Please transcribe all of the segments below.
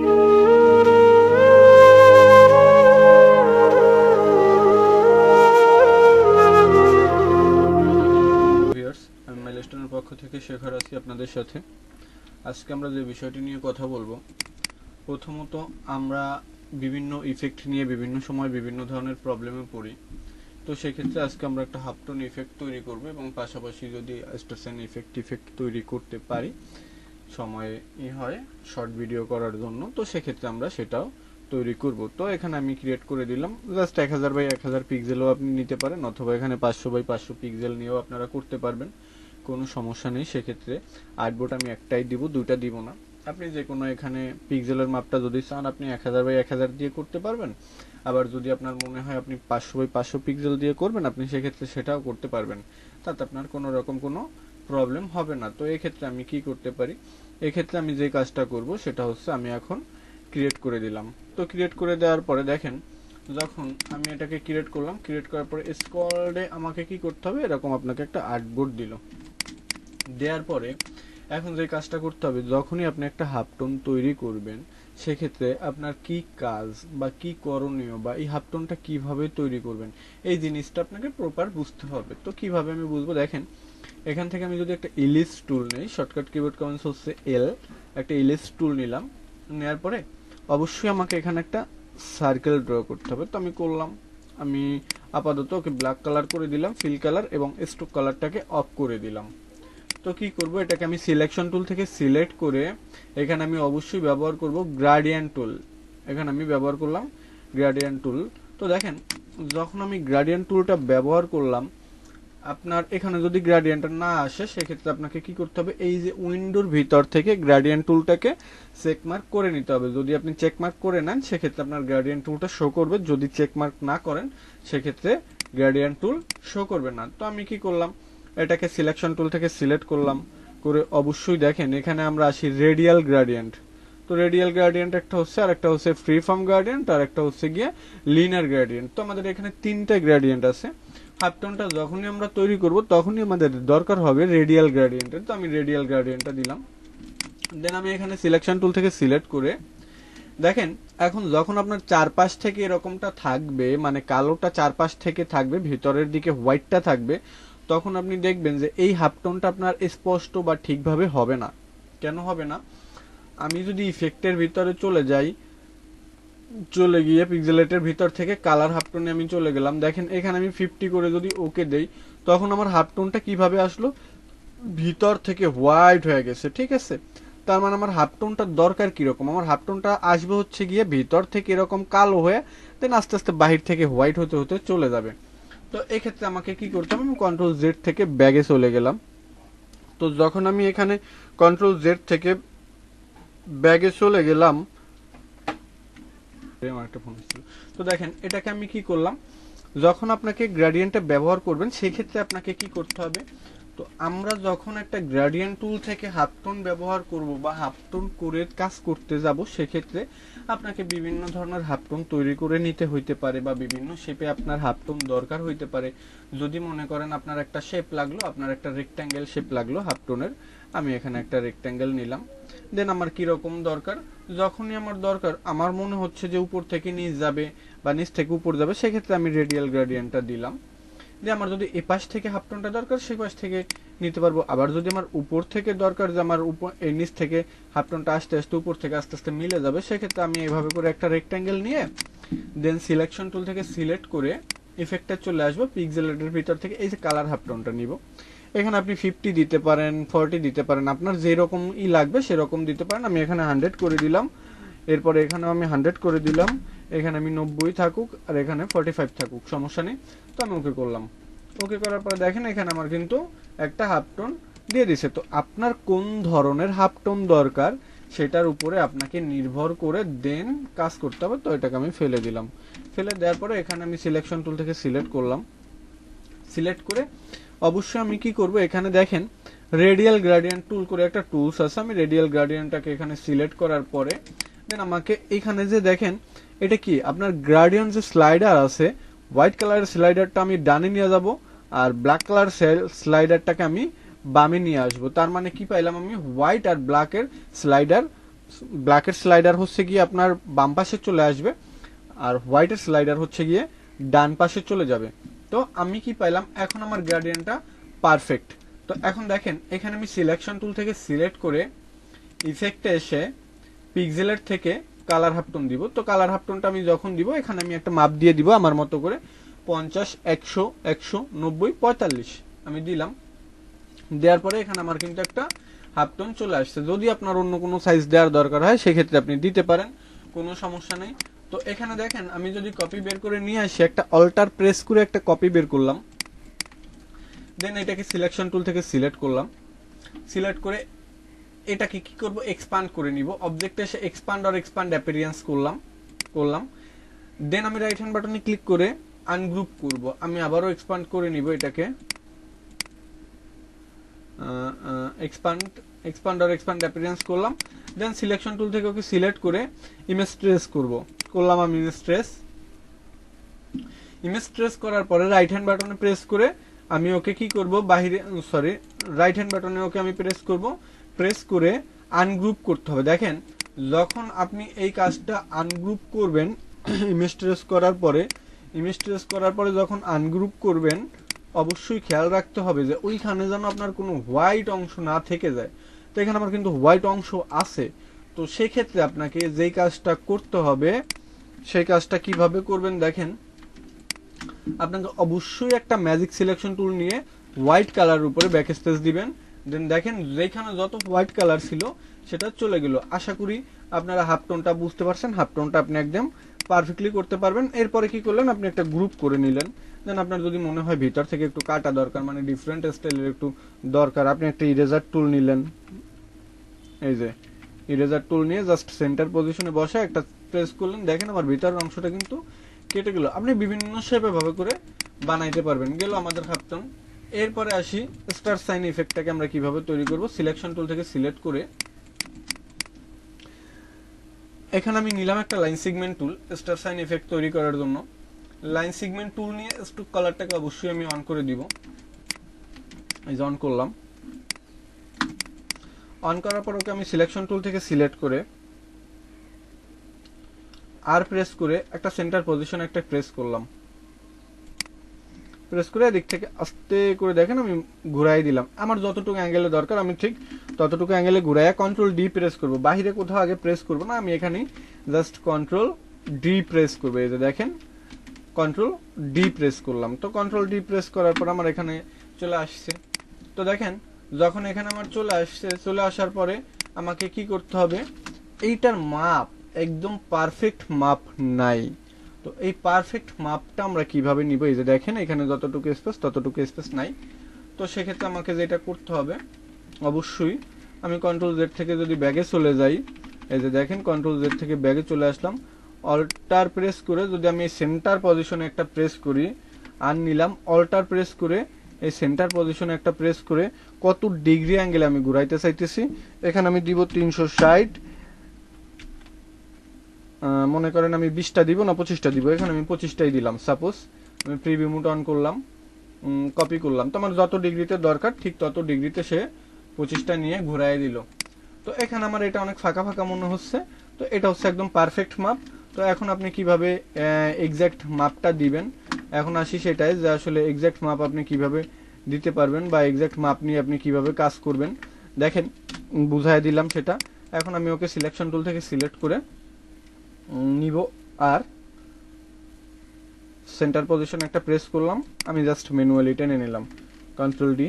আমি মাইলস্টোনের পক্ষ থেকে শেখর আছি আপনাদের সাথে। আজকে আমরা যে বিষয়টি নিয়ে কথা বলবো, প্রথমত আমরা বিভিন্ন ইফেক্ট নিয়ে বিভিন্ন সময় বিভিন্ন ধরনের প্রবলেমে পড়ি। তো সেক্ষেত্রে আজকে আমরা একটা হাফটোন ইফেক্ট তৈরি করব এবং পাশাপাশি যদি স্টেশন ইফেক্ট তৈরি করতে পারি, সময় হয় শর্ট ভিডিও করার জন্য, তো সেক্ষেত্রে আমরা সেটাও তৈরি করব। তো এখানে আমি ক্রিয়েট করে দিলাম জাস্ট 1000 বাই 1000 পিক্সেলও আপনি নিতে পারেন, অথবা এখানে 500 বাই 500 পিক্সেল নিয়েও আপনারা করতে পারবেন, কোনো সমস্যা নেই। সেক্ষেত্রে আর্টবোর্ড আমি একটাই দিব, দুইটা দিব না। আপনি যে কোনো এখানে পিক্সেলের মাপটা যদি চান আপনি 1000 বাই 1000 দিয়ে করতে পারবেন, আবার যদি আপনার মনে হয় আপনি 500 বাই 500 পিক্সেল দিয়ে করবেন, আপনি সেক্ষেত্রে সেটাও করতে পারবেন, তাতে আপনার কোনো রকম কোনো প্রবলেম হবে না। তো এক্ষেত্রে আমি কি করতে পারি, এক্ষেত্রে আমি যে কাজটা করব সেটা হচ্ছে আমি এখন ক্রিয়েট করে দিলাম। তো ক্রিয়েট করে দেওয়ার পরে দেখেন, যখন আমি এটাকে ক্রিয়েট করলাম, ক্রিয়েট করার পরে স্ক্রলে আমাকে কি করতে হবে, এরকম আপনাকে একটা আর্টবোর্ড দিল। দেওয়ার পরে এখন যে কাজটা করতে হবে, যখনই আপনি একটা হাফটোন তৈরি করবেন সেক্ষেত্রে আপনার কি কাজ বা কি করণীয় বা এই হাফটোনটা কিভাবে তৈরি করবেন, এই জিনিসটা আপনাকে প্রপার বুঝতে হবে। তো কিভাবে আমি বুঝবো, দেখেন এখান থেকে আমি যদি একটা ইলিশ টুল নেই, শর্টকাট কিবোর্ড কমান্ড হচ্ছে এল, একটা ইলিশ টুল নিলাম। নেওয়ার পরে অবশ্যই আমাকে এখানে একটা সার্কেল ড্র করতে হবে। তো আমি করলাম, আমি আপাতত ওকে ব্ল্যাক কালার করে দিলাম, ফিল কালার এবং স্ট্রোক কালারটাকে অফ করে দিলাম। তো কি করব, এটাকে আমি সিলেকশন টুল থেকে সিলেক্ট করে এখানে আমি অবশ্যই ব্যবহার করব গ্রাডিয়েন্ট টুল। এখানে আমি ব্যবহার করলাম গ্রাডিয়েন্ট টুল। তো দেখেন যখন আমি গ্রাডিয়েন্ট টুলটা ব্যবহার করলাম, আপনার এখানে যদি গ্রাডিয়েন্টটা না আসে সেক্ষেত্রে আপনাকে কি করতে হবে, এই যে উইন্ডোর ভিতর থেকে গ্রাডিয়েন্ট টুলটাকে চেকমার্ক করে নিতে হবে। যদি আপনি চেকমার্ক করে নেন সেক্ষেত্রে আপনার গ্রাডিয়েন্ট টুলটা শো করবে, যদি চেকমার্ক না করেন সেক্ষেত্রে গ্রাডিয়েন্ট টুল শো করবে না। তো আমি কি করলাম, এটাকে সিলেকশন টুল থেকে সিলেক্ট করলাম, করে অবশ্যই দেখেন এখানে আমরা আসি রেডিয়াল গ্রাডিয়েন্ট। তো রেডিয়াল গ্রাডিয়েন্ট একটা হচ্ছে, আর একটা হচ্ছে ফ্রি ফর্ম গ্রাডিয়েন্ট, আর একটা হচ্ছে গিয়ে লিনিয়ার গ্রাডিয়েন্ট। তো আমাদের এখানে তিনটা গ্রাডিয়েন্ট আছে। হাফটোনটা যখনই আমরা তৈরি করব তখনই আমাদের দরকার হবে রেডিয়াল গ্রাডিয়েন্টের। তো আমি রেডিয়াল গ্রাডিয়েন্টটা দিলাম। দেন আমি এখানে সিলেকশন টুল থেকে সিলেক্ট করে দেখেন, এখন যখন আপনার চারপাশ থেকে এরকমটা থাকবে, মানে কালোটা চারপাশ থেকে থাকবে, ভিতরের দিকে হোয়াইটটা থাকবে, তখন আপনি দেখবেন যে এই হাফটোনটা আপনার স্পষ্ট বা ঠিকভাবে হবে না। কেন হবে না, আমি যদি ইফেক্টের ভিতরে চলে যাই, চলে গিয়ে পিক্সেলেটের ভিতর থেকে কালার হাফটোনে আমি চলে গেলাম, দেখেন এখানে আমি 50 করে যদি ওকে দেই, তখন আমার হাফটোনটা কিভাবে আসলো, ভিতর থেকে হোয়াইট হয়ে গেছে। ঠিক আছে, তার মানে আমার হাফটোনটার দরকার কিরকম, আমার হাফটোনটা আসবে হচ্ছে গিয়ে ভিতর থেকে এরকম কালো হয়ে দেন আস্তে আস্তে বাহির থেকে হোয়াইট হতে হতে চলে যাবে। তো এক্ষেত্রে আমাকে কি করতে হবে, আমি কন্ট্রোল জেড থেকে ব্যাগে চলে গেলাম। তো যখন আমি এখানে কন্ট্রোল জেড থেকে ব্যাগে চলে গেলাম, তো দেখেন এটাকে আমি কি করলাম, যখন আপনাকে গ্রেডিয়েন্টটা ব্যবহার করবেন সেক্ষেত্রে আপনাকে কি করতে হবে, তো আমরা যখন একটা গ্রেডিয়েন্ট টুল থেকে হাফটোন ব্যবহার করব বা হাফটোন করে কাজ করতে যাব, সেক্ষেত্রে আপনাকে বিভিন্ন ধরনের হাফটোন তৈরি করে নিতে হইতে পারে বা বিভিন্ন শেপে আপনার হাফটোন দরকার হইতে পারে। যদি মনে করেন আপনার একটা শেপ লাগলো, আপনার একটা রেক্ট্যাঙ্গেল শেপ লাগলো হাফটোনের, আমি এখানে একটা রেক্ট্যাঙ্গেল নিলাম। দেন আমার কি রকম দরকার, যখনই আমার দরকার, আমার মনে হচ্ছে যে উপর থেকে নিচ যাবে বা নিচ থেকে উপর যাবে, সেক্ষেত্রে আমি রেডিয়াল গ্রেডিয়েন্টটা দিলাম। দিয়ে আমার যদি এ পাশ থেকে হাফটোনটা দরকার সে পাশ থেকে নিতে পারবো। আবার যদি আমার উপর থেকে দরকার, যে আমার উপর এই নিচ থেকে হাফটোনটা আস্তে আস্তে উপর থেকে আস্তে আস্তে মিলে যাবে, সেক্ষেত্রে আমি এইভাবে করে একটা রেক্ট্যাঙ্গেল নিয়ে দেন সিলেকশন টুল থেকে সিলেক্ট করে ইফেক্টটা চলে আসবো, পিক্সেলেটের ভিতর থেকে এই যে কালার হাফটোনটা নিব। এখানে আপনি 50 দিতে পারেন, 40 দিতে পারেন, আপনার যেরকম লাগবে সেরকম দিতে পারেন। আমি এখানে 100 করে দিলাম, এরপরে এখানে আমি 100 করে দিলাম, এখানে আমি 90 থাকুক আর এখানে 45 থাকুক, সমস্যা নেই। তো আমি ওকে করলাম। ওকে করার পরে দেখেন এখানে আমার কিন্তু একটা হাফটোন দিয়ে দিছে। তো আপনার কোন ধরনের হাফটোন দরকার সেটার উপরে আপনাকে নির্ভর করে দেন কাজ করতে হবে। তো এটাকে আমি ফেলে দিলাম। ফেলে দেওয়ার পরে এখানে আমি সিলেকশন টুল থেকে সিলেক্ট করলাম। সিলেক্ট করে অবশ্যই আমি কি করব, এখানে দেখেন রেডিয়াল গ্রেডিয়েন্ট টুল করে একটা টুলস আছে, আমি রেডিয়াল গ্রেডিয়েন্টটাকে এখানে সিলেক্ট করার পরে দেন আমাকে এখানে যে দেখেন এটা কি আপনার গ্রেডিয়েন্ট যে স্লাইডার আছে, হোয়াইট কালারের স্লাইডারটা আমি ডানে নিয়ে যাব আর ব্ল্যাক কালার স্লাইডারটাকে আমি বামে নিয়ে আসবো। তার মানে কি পাইলাম, আমি হোয়াইট আর ব্ল্যাকের স্লাইডার ব্ল্যাকের স্লাইডার হচ্ছে গিয়ে আপনার বাম পাশে চলে আসবে, আর হোয়াইটের স্লাইডার হচ্ছে গিয়ে ডান পাশে চলে যাবে। তো আমি কি পাইলাম, এখন আমার গ্রেডিয়েন্টটা পারফেক্ট। তো এখন দেখেন এখানে আমি সিলেকশন টুল থেকে সিলেক্ট করে ইফেক্টে এসে পিক্সেলের থেকে কালার হাফটোন দিব। তো কালার হাফটোনটা আমি যখন দিব, এখানে আমি একটা মাপ দিয়ে দিব আমার মতো করে 50, 100, 100, 90, 45 আমি দিলাম। দেওয়ার পরে এখানে আমার কিন্তু একটা হাফটোন চলে আসছে। যদি আপনার অন্য কোনো সাইজ দেওয়ার দরকার হয় সেক্ষেত্রে আপনি দিতে পারেন, কোনো সমস্যা নেই। তো এখানে দেখেন আমি যদি কপি বের করে নিয়ে আসি, একটা অল্টার প্রেস করে একটা কপি বের করলাম, দেন এটাকে সিলেকশন টুল থেকে সিলেক্ট করলাম। সিলেক্ট করে এটাকে কি করব, এক্সপান্ড করে নিব। অবজেক্টে এসে এক্সপান্ড আর এক্সপান্ড অ্যাপিয়ারেন্স করলাম। দেন আমি রাইট হ্যান্ড বাটনে ক্লিক করে আনগ্রুপ করব। আমি আবারও এক্সপান্ড করে নিব এটাকে, এক্সপান্ড আর এক্সপান্ড অ্যাপিয়ারেন্স করলাম। দেন সিলেকশন টুল থেকে ওকে সিলেক্ট করে ইমেজ ট্রেস করলাম আমি ইমেজ ট্রেস করার পরে রাইট হ্যান্ড বাটনে প্রেস করে আমি ওকে কি করব, রাইট হ্যান্ড বাটনে ওকে আমি প্রেস করে আনগ্রুপ করতে হবে। দেখেন যখন আপনি এই কাজটা আনগ্রুপ করবেন, ইমেজ ট্রেস করার পরে যখন আনগ্রুপ করবেন, অবশ্যই খেয়াল রাখতে হবে যে ওইখানে যেন আপনার কোনো হোয়াইট অংশ না থেকে যায়। তো এখানে আমার কিন্তু হোয়াইট অংশ আছে। তো সেক্ষেত্রে আপনাকে যেই কাজটা করতে হবে, সেই কাজটা কিভাবে করবেন দেখেন, আপনাকে অবশ্যই একটা ম্যাজিক সিলেকশন টুল নিয়ে হোয়াইট কালার উপরে ব্যাকস্পেস দিবেন। দেন দেখেন যেখানে যত হোয়াইট কালার ছিল সেটা চলে গেল। আশা করি আপনারা হাফটোনটা বুঝতে পারছেন। হাফটোনটা আপনি একদম পারফেক্টলি করতে পারবেন। এরপরে কি করলেন, আপনি একটা গ্রুপ করে নিলেন। দেন আপনার যদি মনে হয় ভিতর থেকে একটু কাটা দরকার, মানে ডিফারেন্ট স্টাইলের একটু দরকার, আপনি একটা ইরেজার টুল নিলেন। এই যে ইরেজার টুল নিয়ে জাস্ট সেন্টার পজিশনে বসে একটা প্রেস করলেন, দেখেন আমার ভিতরের অংশটা কিন্তু কেটে গেল। আপনি বিভিন্ন শেপে ভাবে করে বানাইতে পারবেন। গেল আমাদের হাফটোন। এরপরে আসি স্টার সাইন ইফেক্টটাকে আমরা কিভাবে তৈরি করব। সিলেকশন টুল থেকে সিলেক্ট করে এখানে আমি নিলাম একটা লাইন সেগমেন্ট টুল স্টার সাইন ইফেক্ট তৈরি করার জন্য। লাইন সেগমেন্ট টুল নিয়ে স্ট্রোক কালারটাকে অবশ্যই আমি অন করে দিব। এই যে অন করলাম। অন করার পর ওকে আমি সিলেকশন টুল থেকে সিলেক্ট করে আর প্রেস করে একটা সেন্টার পজিশন একটা প্রেস করলাম। প্রেস করে এদিক থেকে আস্তে করে দেখেন আমি ঘুরাই দিলাম। আমার যতটুকু অ্যাঙ্গেলে দরকার আমি ঠিক ততটুকু অ্যাঙ্গেলে ঘুরাইয়া কন্ট্রোল ডি প্রেস করব। বাহিরে কোথাও আগে প্রেস করব না, আমি এখানেই জাস্ট কন্ট্রোল ডি প্রেস করবো। এই যে দেখেন কন্ট্রোল ডি প্রেস করলাম। তো কন্ট্রোল ডি প্রেস করার পর আমার এখানে চলে আসছে। তো দেখেন যখন এখানে আমার চলে আসছে, চলে আসার পরে আমাকে কি করতে হবে, এইটার মাপ একদম পারফেক্ট মাপ নাই। তো এই পারফেক্ট মাপটা আমরা কিভাবে নিব, এই যে দেখেন এখানে যতটুকু স্পেস ততটুকু স্পেস নাই। তো সেক্ষেত্রে আমাকে যেটা করতে হবে, অবশ্যই আমি কন্ট্রোল জেড থেকে যদি ব্যাগে চলে যাই, এই যে দেখেন কন্ট্রোল জেড থেকে ব্যাগে চলে আসলাম। অল্টার প্রেস করে যদি আমি সেন্টার পজিশনে একটা প্রেস করি, আর নিলাম অল্টার প্রেস করে এই সেন্টার পজিশনে একটা প্রেস করে কত ডিগ্রি অ্যাঙ্গেলে আমি ঘুরাইতে চাইতেছি, এখানে আমি দিব 360। মনে করেন আমি 20টা দিব না 25টা দিব, এখানে আমি 25টাই দিলাম। সাপোজ আমি প্রিভিউ মোড অন করলাম, কপি করলাম। তো আমার যত ডিগ্রিতে দরকার ঠিক তত ডিগ্রিতে সে 25টা নিয়ে ঘুরাই দিল। তো এখানে আমার এটা অনেক ফাঁকা ফাঁকা মনে হচ্ছে। তো এটা হচ্ছে একদম পারফেক্ট মাপ। তো এখন আপনি কিভাবে এক্সাক্ট মাপটা দিবেন, এখন আসি সেটাই যে আসলে এক্সাক্ট মাপ আপনি কিভাবে দিতে পারবেন বা এক্সাক্ট মাপ নিয়ে আপনি কিভাবে কাজ করবেন। দেখেন বুঝাই দিলাম সেটা। এখন আমি ওকে সিলেকশন টুল থেকে সিলেক্ট করে নিব আর সেন্টার পজিশন একটা প্রেস করলাম। আমি জাস্ট ম্যানুয়ালি টেনে নিলাম, কন্ট্রোল ডি।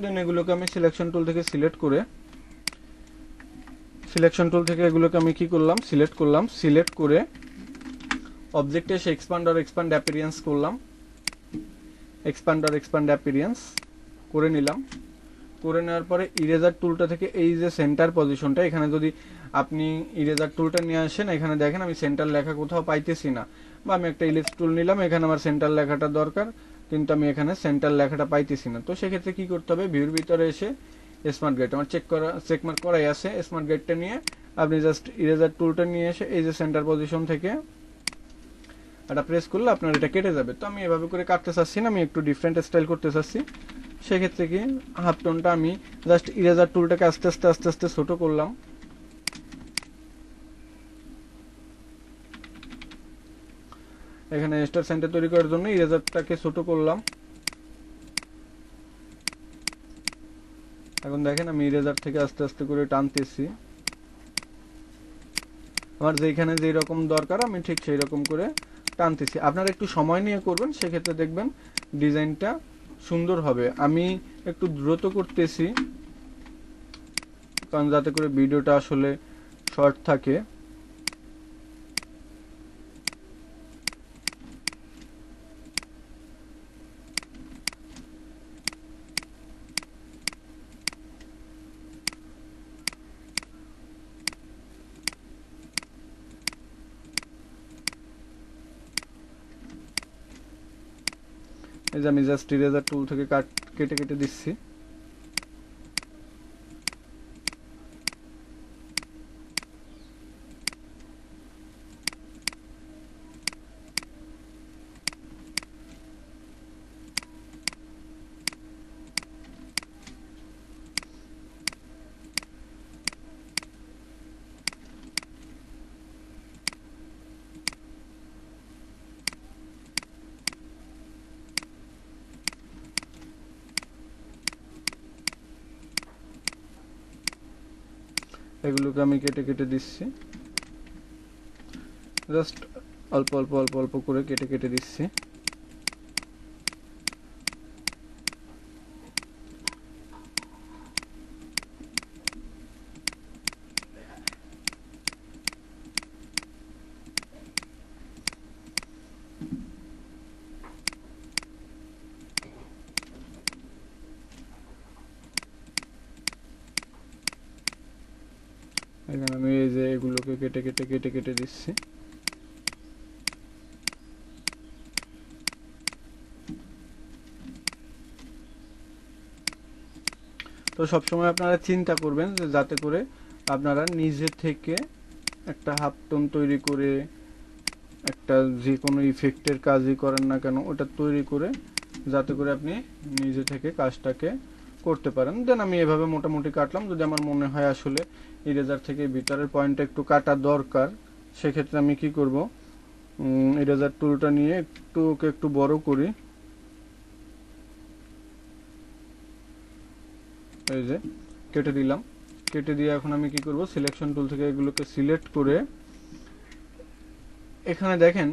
দেন এগুলোকে আমি সিলেকশন টুল থেকে সিলেক্ট করে এগুলোকে আমি কি করলাম, সিলেক্ট করলাম। সিলেক্ট করে অবজেক্টে এসে এক্সপান্ড আর এক্সপান্ড অ্যাপিয়ারেন্স করলাম। এক্সপান্ড আর এক্সপান্ড অ্যাপিয়ারেন্স করে নিলাম। করে নেওয়ার পরে ইরেজার টুলটা থেকে এই যে সেন্টার পজিশনটা, এখানে যদি আপনি ইরেজার টুলটা নিয়ে আসেন, এখানে দেখেন আমি সেন্টার লেখা কোথাও পাইতেছি না, বা আমি একটা ইলিপস টুল নিলাম, এখানে আমার সেন্টার লেখাটা দরকার কিন্তু আমি এখানে সেন্টার লেখাটা পাইতেছি না। তো সেক্ষেত্রে কি করতে হবে, ভিউর ভিতরে এসে স্মার্ট গাইড আমার চেকমার্ক করাই আছে, স্মার্ট গাইডটা নিয়ে আপনি জাস্ট ইরেজার টুলটা নিয়ে এসে এই যে সেন্টার পজিশন থেকে এটা প্রেস করলে আপনার এটা কেটে যাবে। তো আমি এভাবে করে কাটতে চাচ্ছি না, আমি একটু ডিফারেন্ট স্টাইল করতে চাচ্ছি। সেক্ষেত্রে কি হাফ টোনটা আমি জাস্ট ইরেজার টুলটাকে আস্তে আস্তে আস্তে আস্তে ছোট করলাম। এখানে স্টার সাইনটা তৈরি করার জন্য ইরেজারটাকে ছোট করলাম। এখন দেখেন আমি ইরেজার থেকে আস্তে আস্তে করে টানতেছি, আমার যেখানে যেই রকম দরকার আমি ঠিক সেই রকম করে টানতেছি। আপনারা একটু সময় নিয়ে করবেন, সেক্ষেত্রে দেখবেন ডিজাইনটা সুন্দর হবে। আমি একটু দ্রুত করতেছি কারণ যাতে করে ভিডিওটা আসলে শর্ট থাকে। এই যে আমি জাস্ট ইরেজার টুল থেকে কেটে কেটে দিচ্ছি। এগুলোকে আমি কেটে কেটে দিচ্ছি, জাস্ট অল্প অল্প অল্প অল্প করে কেটে কেটে দিচ্ছি। এখানে আমি এই যে এগুলোকে কেটে কেটে কেটে কেটে দিচ্ছি। তো সবসময় আপনারা চিন্তা করবেন যে যাতে করে আপনারা নিজে থেকে একটা হাফ টোন তৈরি করে, একটা যে কোনো ইফেক্টের কাজই করেন না কেন ওটা তৈরি করে যাতে করে আপনি নিজে থেকে কাজটাকে করতে পারেন। দেন আমি এভাবে মোটামুটি কাটলাম। যদি আমার মনে হয় আসলে ইরেজার থেকে ভিতরের পয়েন্টটা একটু কাটা দরকার, সেক্ষেত্রে আমি কি করব, ইরেজার টুলটা নিয়ে ওকে একটু বড় করি। এই যে কেটে দিলাম। কেটে দিয়ে এখন আমি কি করব, সিলেকশন টুল থেকে এগুলোকে সিলেক্ট করে এখানে দেখেন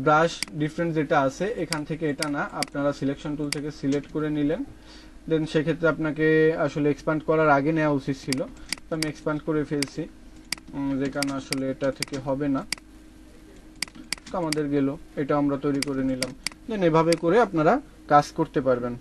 ব্রাশ ডিফারেন্স যেটা আছে এখান থেকে এটা না, আপনারা সিলেকশন টুল থেকে সিলেক্ট করে নিলেন। দেন সেক্ষেত্রে আপনাকে আসলে এক্সপ্যান্ড করার আগে নেওয়া উচিত ছিল, তো আমি এক্সপ্যান্ড করে ফেলছি, যে কারণে আসলে এটা থেকে হবে না। তো আমাদের গেল, এটা আমরা তৈরি করে নিলাম। দেন এভাবে করে আপনারা কাজ করতে পারবেন।